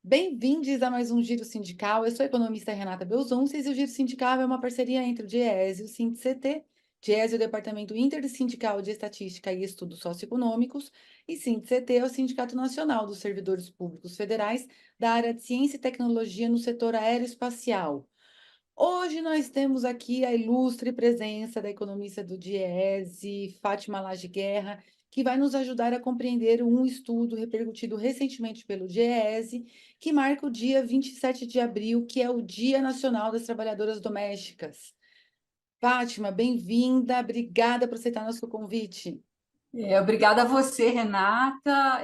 Bem-vindos a mais um Giro Sindical. Eu sou a economista Renata Belzunces e o Giro Sindical é uma parceria entre o DIEESE e o SINDIC-CT. DIEESE é o Departamento Intersindical de Estatística e Estudos Socioeconômicos e SINDIC-CT é o Sindicato Nacional dos Servidores Públicos Federais da área de Ciência e Tecnologia no setor aeroespacial. Hoje nós temos aqui a ilustre presença da economista do DIEESE, Fátima Lage Guerra, que vai nos ajudar a compreender um estudo repercutido recentemente pelo DIEESE, que marca o dia 27 de abril, que é o Dia Nacional das Trabalhadoras Domésticas. Fátima, bem-vinda, obrigada por aceitar nosso convite. Obrigada a você, Renata.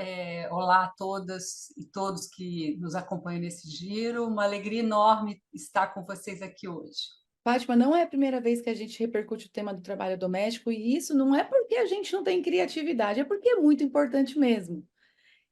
Olá a todas e todos que nos acompanham nesse giro. Uma alegria enorme estar com vocês aqui hoje. Fátima, não é a primeira vez que a gente repercute o tema do trabalho doméstico, e isso não é porque a gente não tem criatividade, é porque é muito importante mesmo.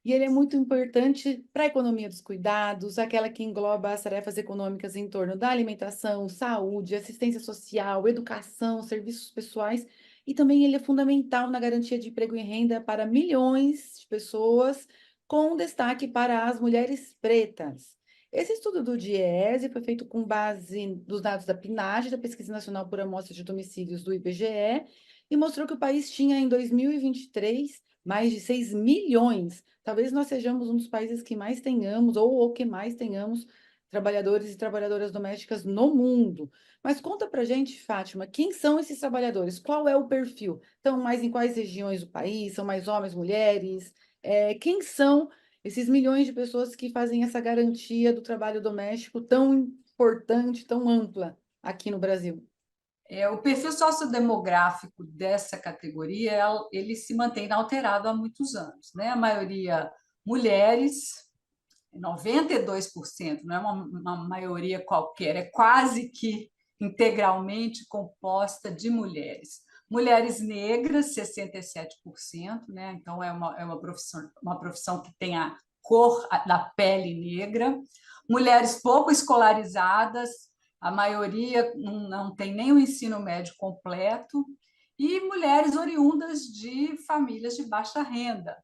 E ele é muito importante para a economia dos cuidados, aquela que engloba as tarefas econômicas em torno da alimentação, saúde, assistência social, educação, serviços pessoais, e também ele é fundamental na garantia de emprego e renda para milhões de pessoas, com destaque para as mulheres pretas. Esse estudo do DIEESE foi feito com base nos dados da PNAD, da Pesquisa Nacional por Amostra de Domicílios do IBGE, e mostrou que o país tinha, em 2023, mais de 6 milhões. Talvez nós sejamos um dos países que mais tenhamos, ou o que mais tenhamos, trabalhadores e trabalhadoras domésticas no mundo. Mas conta pra gente, Fátima, quem são esses trabalhadores? Qual é o perfil? Estão mais em quais regiões do país? São mais homens, mulheres? Quem são esses milhões de pessoas que fazem essa garantia do trabalho doméstico tão importante, tão ampla aqui no Brasil? O perfil sociodemográfico dessa categoria, ele se mantém inalterado há muitos anos, né? A maioria mulheres, 92%, não é uma maioria qualquer, é quase que integralmente composta de mulheres. Mulheres negras, 67%, né? Então uma profissão que tem a cor da pele negra. Mulheres pouco escolarizadas, a maioria não tem nem o ensino médio completo, e mulheres oriundas de famílias de baixa renda,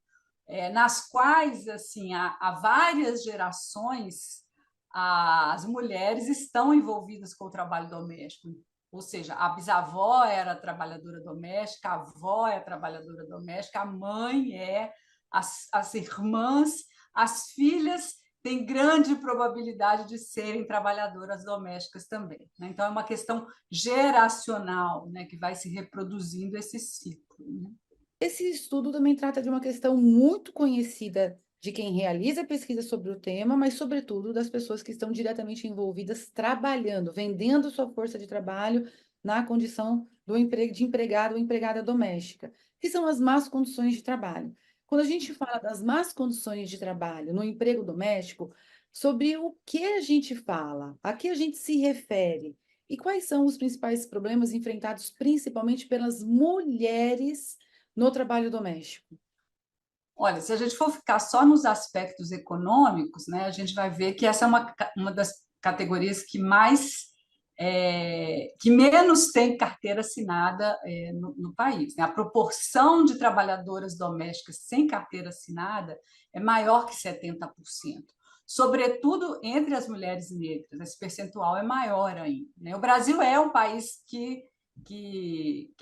nas quais assim há várias gerações as mulheres estão envolvidas com o trabalho doméstico. Ou seja, a bisavó era trabalhadora doméstica, a avó é trabalhadora doméstica, a mãe é, as irmãs, as filhas têm grande probabilidade de serem trabalhadoras domésticas também, né? Então, é uma questão geracional, né, que vai se reproduzindo esse ciclo, né? Esse estudo também trata de uma questão muito conhecida de quem realiza pesquisa sobre o tema, mas, sobretudo, das pessoas que estão diretamente envolvidas trabalhando, vendendo sua força de trabalho na condição de empregado ou empregada doméstica, que são as más condições de trabalho. Quando a gente fala das más condições de trabalho no emprego doméstico, sobre o que a gente fala, a que a gente se refere e quais são os principais problemas enfrentados principalmente pelas mulheres no trabalho doméstico? Olha, se a gente for ficar só nos aspectos econômicos, né, a gente vai ver que essa é uma das categorias que menos tem carteira assinada no país, né? A proporção de trabalhadoras domésticas sem carteira assinada é maior que 70%. Sobretudo entre as mulheres negras, esse percentual é maior ainda, né? O Brasil é um país que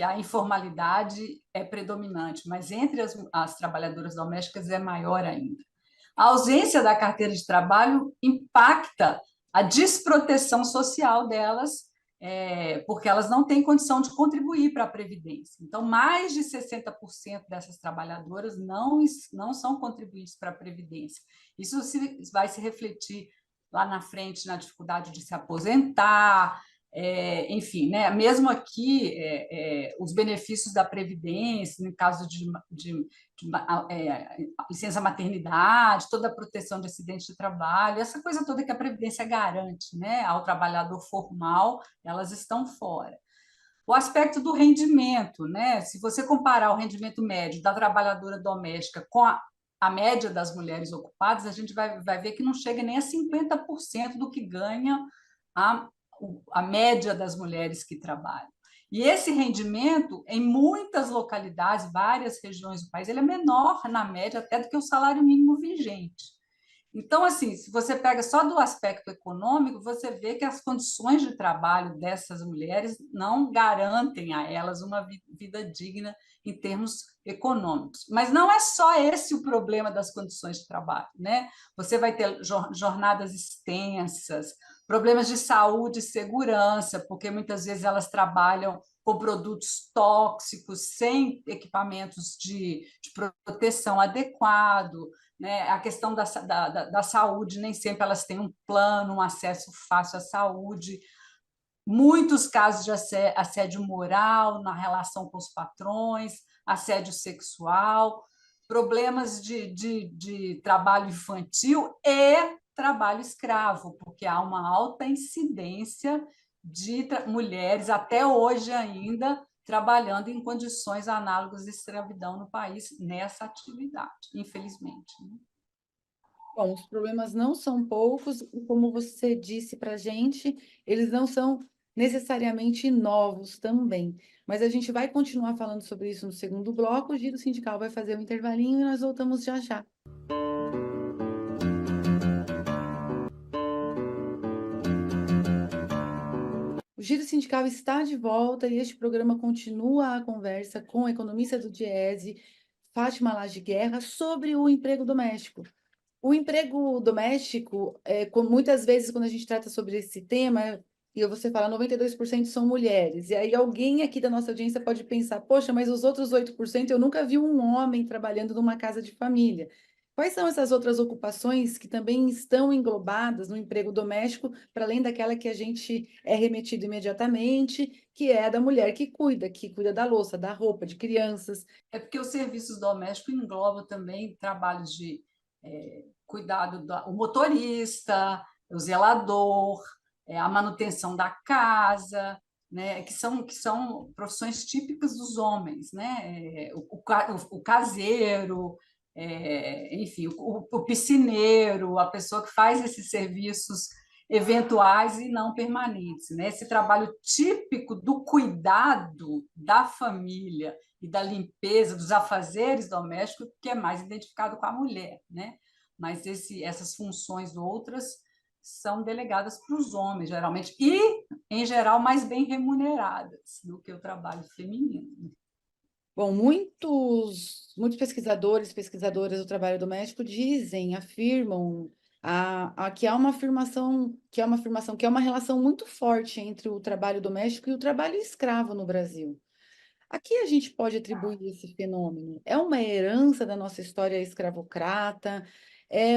a informalidade é predominante, mas entre as trabalhadoras domésticas é maior ainda. A ausência da carteira de trabalho impacta a desproteção social delas, porque elas não têm condição de contribuir para a Previdência. Então, mais de 60% dessas trabalhadoras não são contribuintes para a Previdência. Isso vai se refletir lá na frente na dificuldade de se aposentar, enfim, né? Mesmo aqui, os benefícios da Previdência, no caso de licença maternidade, toda a proteção de acidente de trabalho, essa coisa toda que a Previdência garante, né, ao trabalhador formal, elas estão fora. O aspecto do rendimento, né? Se você comparar o rendimento médio da trabalhadora doméstica com a média das mulheres ocupadas, a gente vai ver que não chega nem a 50% do que ganha a, a média das mulheres que trabalham. E esse rendimento, em muitas localidades, várias regiões do país, ele é menor, na média, até do que o salário mínimo vigente. Então, assim, se você pega só do aspecto econômico, você vê que as condições de trabalho dessas mulheres não garantem a elas uma vida digna em termos econômicos. Mas não é só esse o problema das condições de trabalho, né? Você vai ter jornadas extensas, problemas de saúde e segurança, porque muitas vezes elas trabalham com produtos tóxicos, sem equipamentos de proteção adequado, né? A questão da saúde, nem sempre elas têm um plano, um acesso fácil à saúde, muitos casos de assédio moral na relação com os patrões, assédio sexual, problemas de trabalho infantil e trabalho escravo, porque há uma alta incidência de mulheres, até hoje ainda, trabalhando em condições análogas de escravidão no país nessa atividade, infelizmente. Bom, os problemas não são poucos, e como você disse para a gente, eles não são necessariamente novos também. Mas a gente vai continuar falando sobre isso no segundo bloco. O Giro Sindical vai fazer um intervalinho e nós voltamos já já. O Giro Sindical está de volta e este programa continua a conversa com a economista do Diese, Fátima Lage Guerra, sobre o emprego doméstico. O emprego doméstico, muitas vezes, quando a gente trata sobre esse tema, e você fala 92% são mulheres, e aí alguém aqui da nossa audiência pode pensar, poxa, mas os outros 8% eu nunca vi um homem trabalhando numa casa de família. Quais são essas outras ocupações que também estão englobadas no emprego doméstico, para além daquela que a gente é remetido imediatamente, que é a da mulher que cuida da louça, da roupa, de crianças? É porque os serviços domésticos englobam também trabalhos de cuidado do motorista, o zelador, a manutenção da casa, né, que são profissões típicas dos homens, né? O caseiro, enfim, o piscineiro, a pessoa que faz esses serviços eventuais e não permanentes, né? Esse trabalho típico do cuidado da família e da limpeza, dos afazeres domésticos, que é mais identificado com a mulher, né? Mas essas funções outras são delegadas para os homens, geralmente, e, em geral, mais bem remuneradas do que o trabalho feminino. Bom, muitos pesquisadores, pesquisadoras do trabalho doméstico dizem, afirmam que há uma afirmação, que é uma relação muito forte entre o trabalho doméstico e o trabalho escravo no Brasil. A que a gente pode atribuir esse fenômeno? É uma herança da nossa história escravocrata? É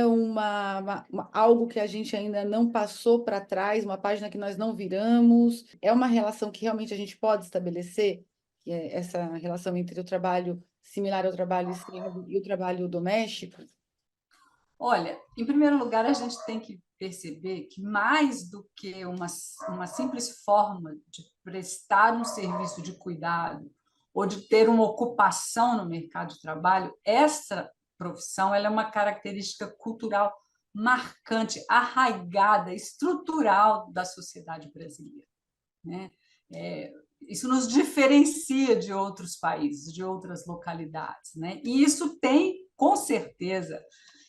algo que a gente ainda não passou para trás, uma página que nós não viramos? É uma relação que realmente a gente pode estabelecer? Que é essa relação entre o trabalho similar ao trabalho escravo e o trabalho doméstico? Olha, em primeiro lugar, a gente tem que perceber que, mais do que uma simples forma de prestar um serviço de cuidado ou de ter uma ocupação no mercado de trabalho, essa profissão ela é uma característica cultural marcante, arraigada, estrutural da sociedade brasileira, né? Isso nos diferencia de outros países, de outras localidades, né? E isso tem, com certeza,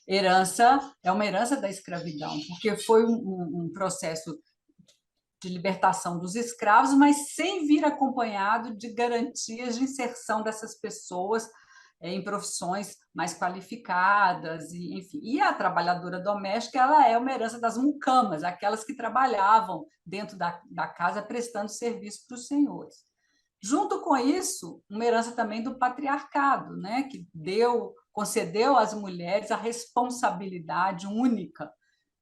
é uma herança da escravidão, porque foi um processo de libertação dos escravos, mas sem vir acompanhado de garantias de inserção dessas pessoas em profissões mais qualificadas, e, enfim. E a trabalhadora doméstica ela é uma herança das mucamas, aquelas que trabalhavam dentro da casa prestando serviço para os senhores. Junto com isso, uma herança também do patriarcado, né, que concedeu às mulheres a responsabilidade única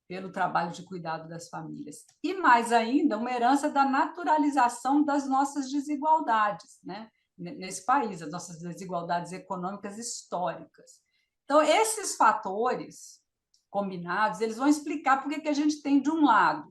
pelo trabalho de cuidado das famílias. E mais ainda, uma herança da naturalização das nossas desigualdades, né, nesse país, as nossas desigualdades econômicas históricas. Então, esses fatores combinados, eles vão explicar por que a gente tem, de um lado,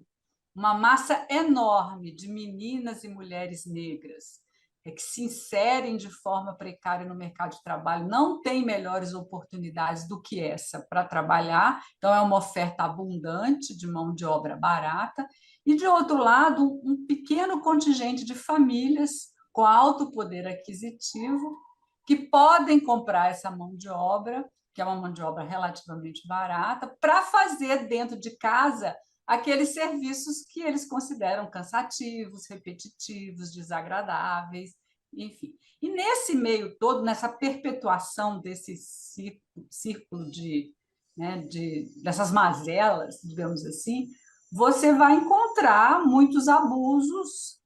uma massa enorme de meninas e mulheres negras que se inserem de forma precária no mercado de trabalho, não têm melhores oportunidades do que essa para trabalhar, então é uma oferta abundante de mão de obra barata, e, de outro lado, um pequeno contingente de famílias com alto poder aquisitivo que podem comprar essa mão de obra, que é uma mão de obra relativamente barata, para fazer dentro de casa aqueles serviços que eles consideram cansativos, repetitivos, desagradáveis, enfim. E nesse meio todo, nessa perpetuação desse círculo dessas mazelas, digamos assim, você vai encontrar muitos abusos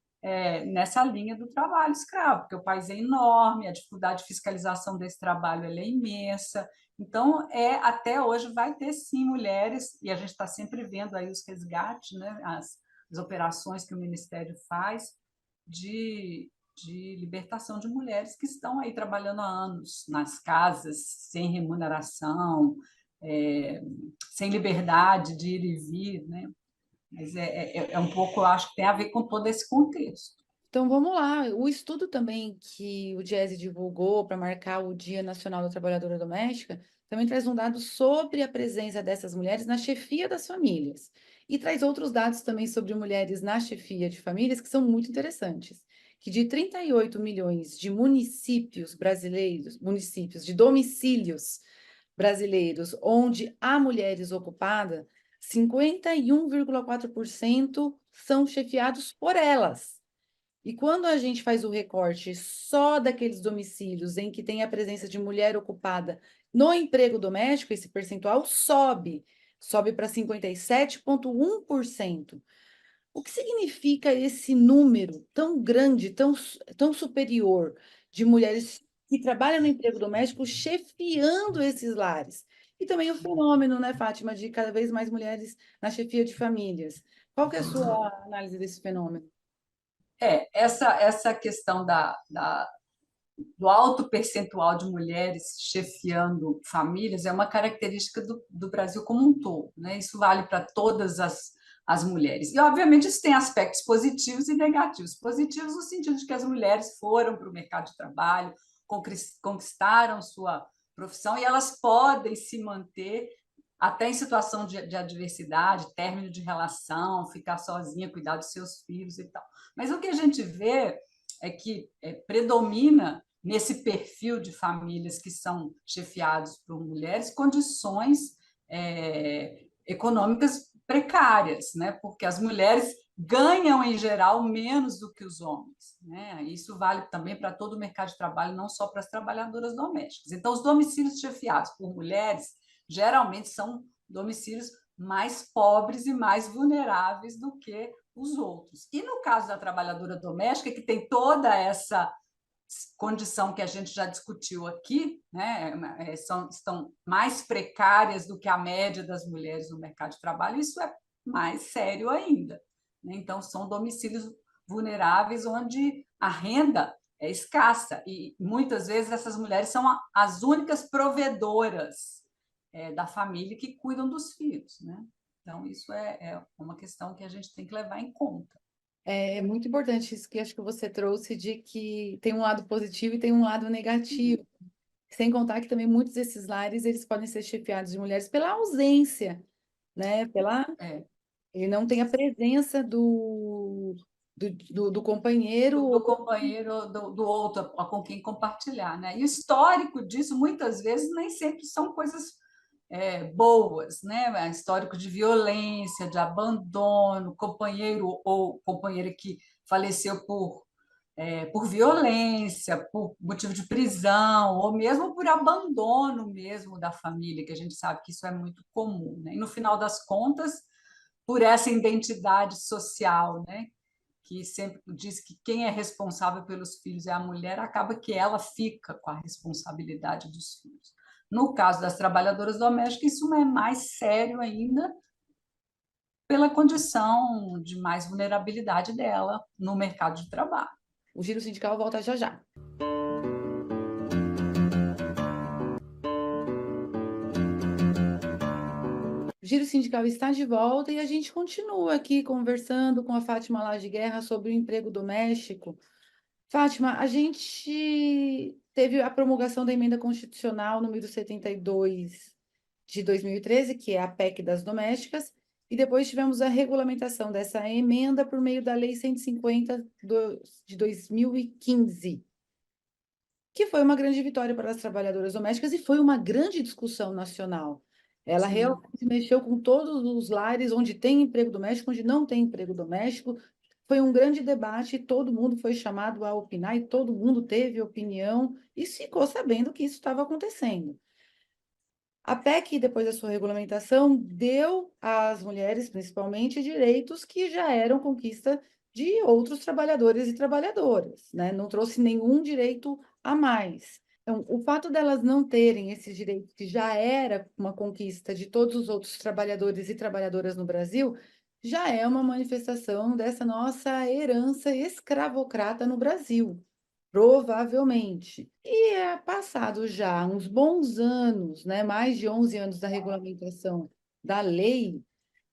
nessa linha do trabalho escravo, porque o país é enorme, a dificuldade de fiscalização desse trabalho é imensa. Então, até hoje vai ter sim mulheres, e a gente está sempre vendo aí os resgates, né, as operações que o Ministério faz de libertação de mulheres que estão aí trabalhando há anos nas casas, sem remuneração, sem liberdade de ir e vir, né? Mas é um pouco, eu acho que tem a ver com todo esse contexto. Então vamos lá. O estudo também que o Diese divulgou para marcar o Dia Nacional da Trabalhadora Doméstica também traz um dado sobre a presença dessas mulheres na chefia das famílias. E traz outros dados também sobre mulheres na chefia de famílias que são muito interessantes. Que de 38 milhões de municípios brasileiros, municípios de domicílios brasileiros onde há mulheres ocupadas, 51,4% são chefiados por elas. E quando a gente faz o recorte só daqueles domicílios em que tem a presença de mulher ocupada no emprego doméstico, esse percentual sobe para 57,1%. O que significa esse número tão grande, tão superior de mulheres que trabalham no emprego doméstico chefiando esses lares? E também o fenômeno, né, Fátima, de cada vez mais mulheres na chefia de famílias. Qual que é a sua análise desse fenômeno? Essa questão do alto percentual de mulheres chefiando famílias é uma característica do Brasil como um todo, né? Isso vale para todas as mulheres. E, obviamente, isso tem aspectos positivos e negativos. Positivos no sentido de que as mulheres foram para o mercado de trabalho, conquistaram sua profissão e elas podem se manter até em situação de adversidade, término de relação, ficar sozinha, cuidar dos seus filhos e tal. Mas o que a gente vê é que predomina nesse perfil de famílias que são chefiados por mulheres condições econômicas precárias, né? Porque as mulheres ganham, em geral, menos do que os homens. Né? Isso vale também para todo o mercado de trabalho, não só para as trabalhadoras domésticas. Então, os domicílios chefiados por mulheres geralmente são domicílios mais pobres e mais vulneráveis do que os outros. E no caso da trabalhadora doméstica, que tem toda essa condição que a gente já discutiu aqui, né, estão mais precárias do que a média das mulheres no mercado de trabalho, isso é mais sério ainda. Né? Então, são domicílios vulneráveis onde a renda é escassa e muitas vezes essas mulheres são as únicas provedoras da família que cuidam dos filhos. Né? Então, isso é uma questão que a gente tem que levar em conta. É muito importante isso que acho que você trouxe de que tem um lado positivo e tem um lado negativo. Sem contar que também muitos desses lares eles podem ser chefiados de mulheres pela ausência, né? É. Ele não tem a presença do companheiro. Do companheiro, do outro, com quem compartilhar. Né? E o histórico disso, muitas vezes, nem sempre são coisas boas, né? Histórico de violência, de abandono, companheiro ou companheira que faleceu por violência, por motivo de prisão, ou mesmo por abandono mesmo da família, que a gente sabe que isso é muito comum. Né? E, no final das contas, por essa identidade social, né? Que sempre diz que quem é responsável pelos filhos é a mulher, acaba que ela fica com a responsabilidade dos filhos. No caso das trabalhadoras domésticas, isso é mais sério ainda pela condição de mais vulnerabilidade dela no mercado de trabalho. O giro sindical volta já já. O Giro Sindical está de volta e a gente continua aqui conversando com a Fátima Laje Guerra sobre o emprego doméstico. Fátima, a gente teve a promulgação da Emenda Constitucional número 72 de 2013, que é a PEC das domésticas, e depois tivemos a regulamentação dessa emenda por meio da Lei 150 de 2015. que foi uma grande vitória para as trabalhadoras domésticas e foi uma grande discussão nacional. Ela Sim. realmente mexeu com todos os lares onde tem emprego doméstico, onde não tem emprego doméstico. Foi um grande debate, e todo mundo foi chamado a opinar e todo mundo teve opinião e ficou sabendo que isso estava acontecendo. A PEC, depois da sua regulamentação, deu às mulheres, principalmente, direitos que já eram conquista de outros trabalhadores e trabalhadoras, né? Não trouxe nenhum direito a mais. Então, o fato delas não terem esses direitos, que já era uma conquista de todos os outros trabalhadores e trabalhadoras no Brasil, já é uma manifestação dessa nossa herança escravocrata no Brasil. Provavelmente. E é passado já uns bons anos, né, mais de 11 anos da regulamentação da lei,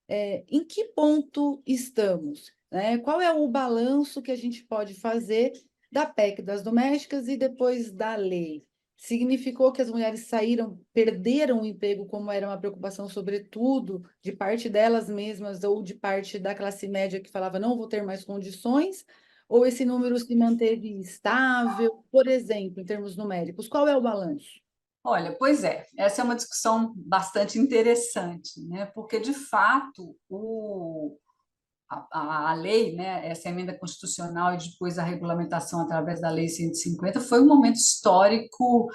em que ponto estamos? Né? Qual é o balanço que a gente pode fazer da PEC das domésticas e depois da lei? Significou que as mulheres saíram, perderam o emprego, como era uma preocupação, sobretudo, de parte delas mesmas ou de parte da classe média que falava não vou ter mais condições? Ou esse número se manteve estável? Por exemplo, em termos numéricos, qual é o balanço? Olha, pois é, essa é uma discussão bastante interessante, né? Porque, de fato, a lei, né, essa emenda constitucional e depois a regulamentação através da Lei 150 foi um momento histórico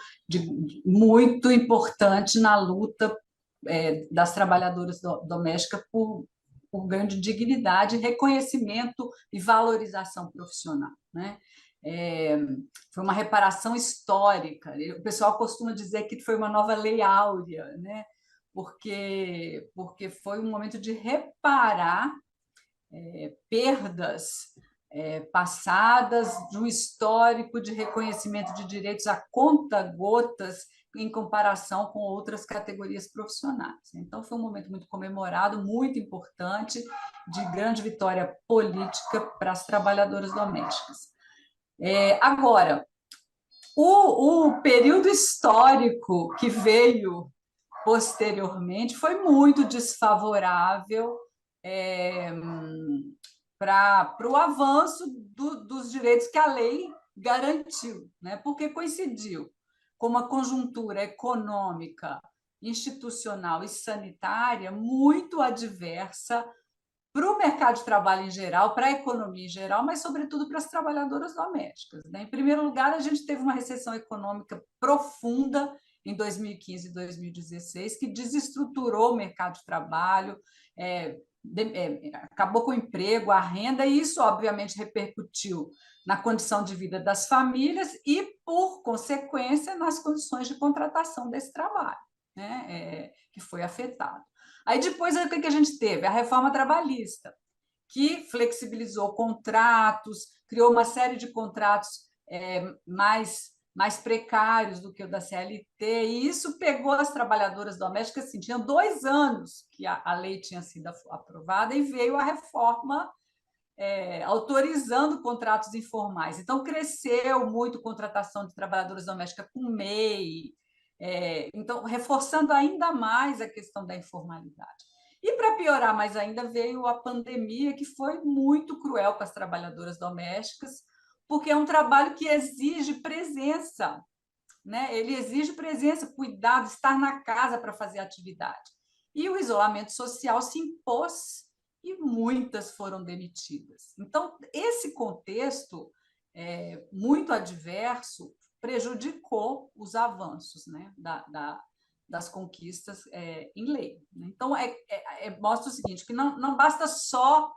muito importante na luta das trabalhadoras domésticas por ganho de dignidade, reconhecimento e valorização profissional, né? É, foi uma reparação histórica. O pessoal costuma dizer que foi uma nova lei áurea, né? Porque foi um momento de reparar perdas passadas, de um histórico de reconhecimento de direitos a conta-gotas em comparação com outras categorias profissionais. Então, foi um momento muito comemorado, muito importante, de grande vitória política para as trabalhadoras domésticas. Agora, o período histórico que veio posteriormente foi muito desfavorável é, para o avanço dos direitos que a lei garantiu, né? Porque coincidiu com uma conjuntura econômica, institucional e sanitária muito adversa para o mercado de trabalho em geral, para a economia em geral, mas, sobretudo, para as trabalhadoras domésticas, né? Em primeiro lugar, a gente teve uma recessão econômica profunda em 2015 e 2016, que desestruturou o mercado de trabalho, acabou com o emprego, a renda, e isso, obviamente, repercutiu na condição de vida das famílias e, por consequência, nas condições de contratação desse trabalho, né? Que foi afetado. Aí depois o que a gente teve? A reforma trabalhista, que flexibilizou contratos, criou uma série de contratos mais precários do que o da CLT, e isso pegou as trabalhadoras domésticas, assim, tinham 2 anos que a lei tinha sido aprovada e veio a reforma autorizando contratos informais. Então, cresceu muito a contratação de trabalhadoras domésticas com MEI, então, reforçando ainda mais a questão da informalidade. E, para piorar mais ainda, veio a pandemia, que foi muito cruel com as trabalhadoras domésticas, porque é um trabalho que exige presença, né? Ele exige presença, cuidado, estar na casa para fazer atividade. E o isolamento social se impôs e muitas foram demitidas. Então, esse contexto muito adverso prejudicou os avanços, né, das conquistas em lei. Então, mostra o seguinte, que não basta só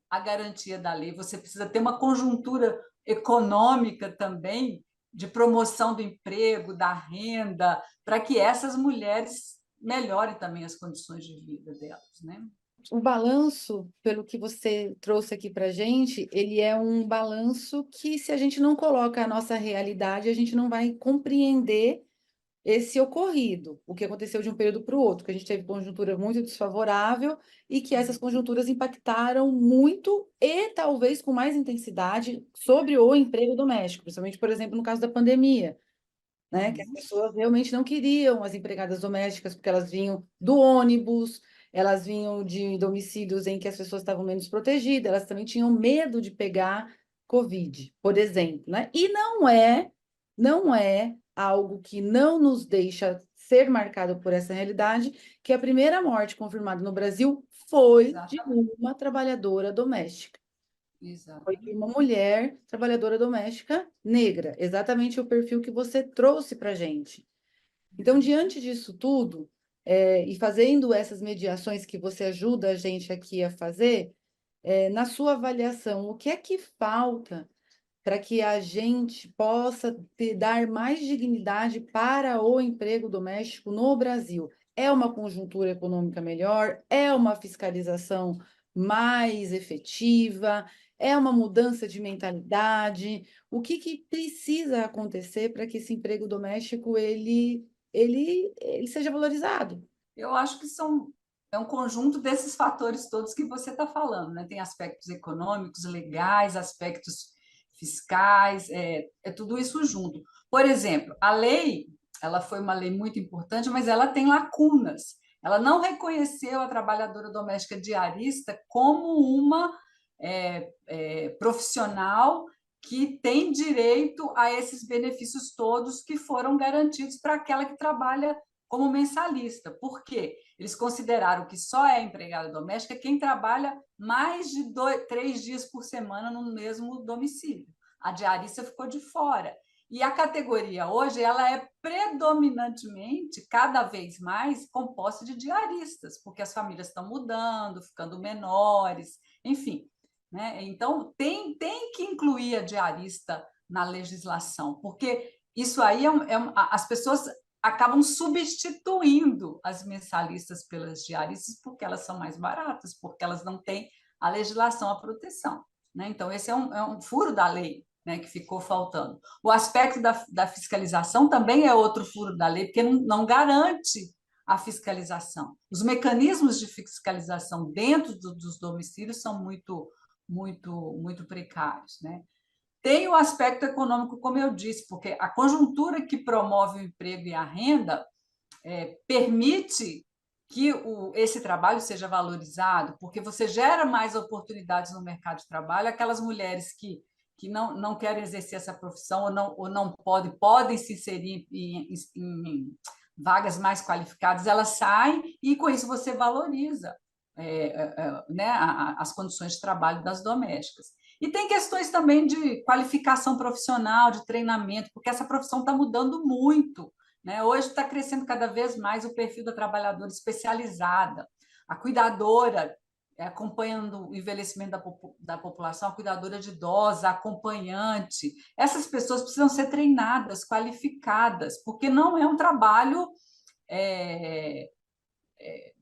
a garantia da lei, você precisa ter uma conjuntura econômica também de promoção do emprego, da renda, para que essas mulheres melhorem também as condições de vida delas, né? O balanço, pelo que você trouxe aqui para a gente, ele é um balanço que, se a gente não coloca a nossa realidade, a gente não vai compreender esse ocorrido, o que aconteceu de um período para o outro, que a gente teve conjuntura muito desfavorável e que essas conjunturas impactaram muito e talvez com mais intensidade sobre o emprego doméstico, principalmente, por exemplo, no caso da pandemia, né? Que as pessoas realmente não queriam as empregadas domésticas porque elas vinham do ônibus, elas vinham de domicílios em que as pessoas estavam menos protegidas, elas também tinham medo de pegar Covid, por exemplo, né? E não é não é algo que não nos deixa ser marcado por essa realidade, que a primeira morte confirmada no Brasil foi de Exatamente, uma trabalhadora doméstica. Foi de exatamente. uma mulher trabalhadora doméstica negra, exatamente o perfil que você trouxe para a gente. Então, diante disso tudo, e fazendo essas mediações que você ajuda a gente aqui a fazer, na sua avaliação, o que é que falta para que a gente possa dar mais dignidade para o emprego doméstico no Brasil? É uma conjuntura econômica melhor? É uma fiscalização mais efetiva? É uma mudança de mentalidade? O que que precisa acontecer para que esse emprego doméstico ele seja valorizado? Eu acho que é um conjunto desses fatores todos que você está falando, né? Tem aspectos econômicos, legais, aspectos fiscais, é tudo isso junto. Por exemplo, a lei, ela foi uma lei muito importante, mas ela tem lacunas. Ela não reconheceu a trabalhadora doméstica diarista como uma profissional que tem direito a esses benefícios todos que foram garantidos para aquela que trabalha como mensalista. Por quê? Eles consideraram que só é empregada doméstica quem trabalha mais de 3 dias por semana no mesmo domicílio. A diarista ficou de fora. E a categoria hoje ela é predominantemente, cada vez mais, composta de diaristas, porque as famílias estão mudando, ficando menores, enfim. Né? Então, tem que incluir a diarista na legislação, porque isso aí as pessoas acabam substituindo as mensalistas pelas diaristas porque elas são mais baratas, porque elas não têm a legislação, a proteção. Né? Então, esse é um furo da lei, né, que ficou faltando. O aspecto da fiscalização também é outro furo da lei, porque não garante a fiscalização. Os mecanismos de fiscalização dentro dos domicílios são muito precários. Né? Tem o aspecto econômico, como eu disse, porque a conjuntura que promove o emprego e a renda permite que esse trabalho seja valorizado, porque você gera mais oportunidades no mercado de trabalho. Aquelas mulheres que não querem exercer essa profissão ou não podem se inserir em vagas mais qualificadas, elas saem e, com isso, você valoriza né, as condições de trabalho das domésticas. E tem questões também de qualificação profissional, de treinamento, porque essa profissão está mudando muito. Né? Hoje está crescendo cada vez mais o perfil da trabalhadora especializada, a cuidadora, acompanhando o envelhecimento da população, a cuidadora de idosa, a acompanhante. Essas pessoas precisam ser treinadas, qualificadas, porque não é um trabalho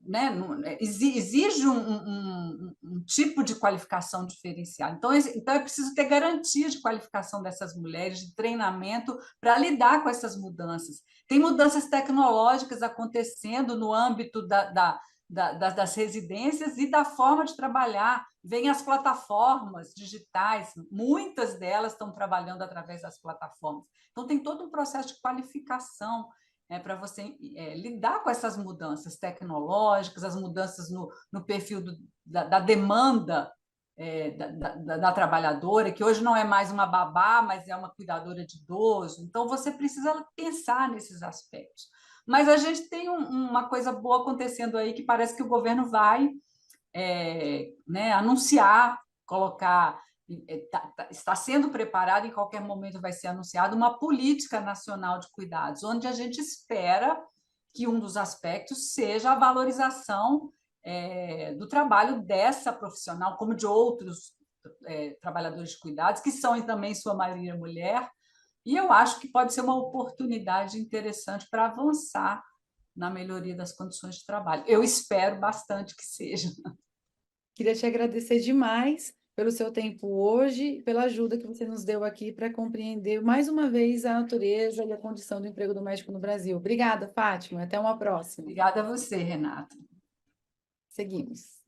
né, exige um tipo de qualificação diferenciada. Então, é preciso ter garantia de qualificação dessas mulheres, de treinamento para lidar com essas mudanças. Tem mudanças tecnológicas acontecendo no âmbito das residências e da forma de trabalhar. Vêm as plataformas digitais, muitas delas estão trabalhando através das plataformas. Então, tem todo um processo de qualificação para você lidar com essas mudanças tecnológicas, as mudanças no perfil da demanda da trabalhadora, que hoje não é mais uma babá, mas é uma cuidadora de idoso. Então, você precisa pensar nesses aspectos. Mas a gente tem uma coisa boa acontecendo aí, que parece que o governo vai né, anunciar, colocar está sendo preparado, em qualquer momento vai ser anunciado, uma política nacional de cuidados, onde a gente espera que um dos aspectos seja a valorização do trabalho dessa profissional, como de outros trabalhadores de cuidados, que são também, em sua maioria, mulher, e eu acho que pode ser uma oportunidade interessante para avançar na melhoria das condições de trabalho. Eu espero bastante que seja. Queria te agradecer demais pelo seu tempo hoje, pela ajuda que você nos deu aqui para compreender mais uma vez a natureza e a condição do emprego doméstico no Brasil. Obrigada, Fátima. Até uma próxima. Obrigada a você, Renata. Seguimos.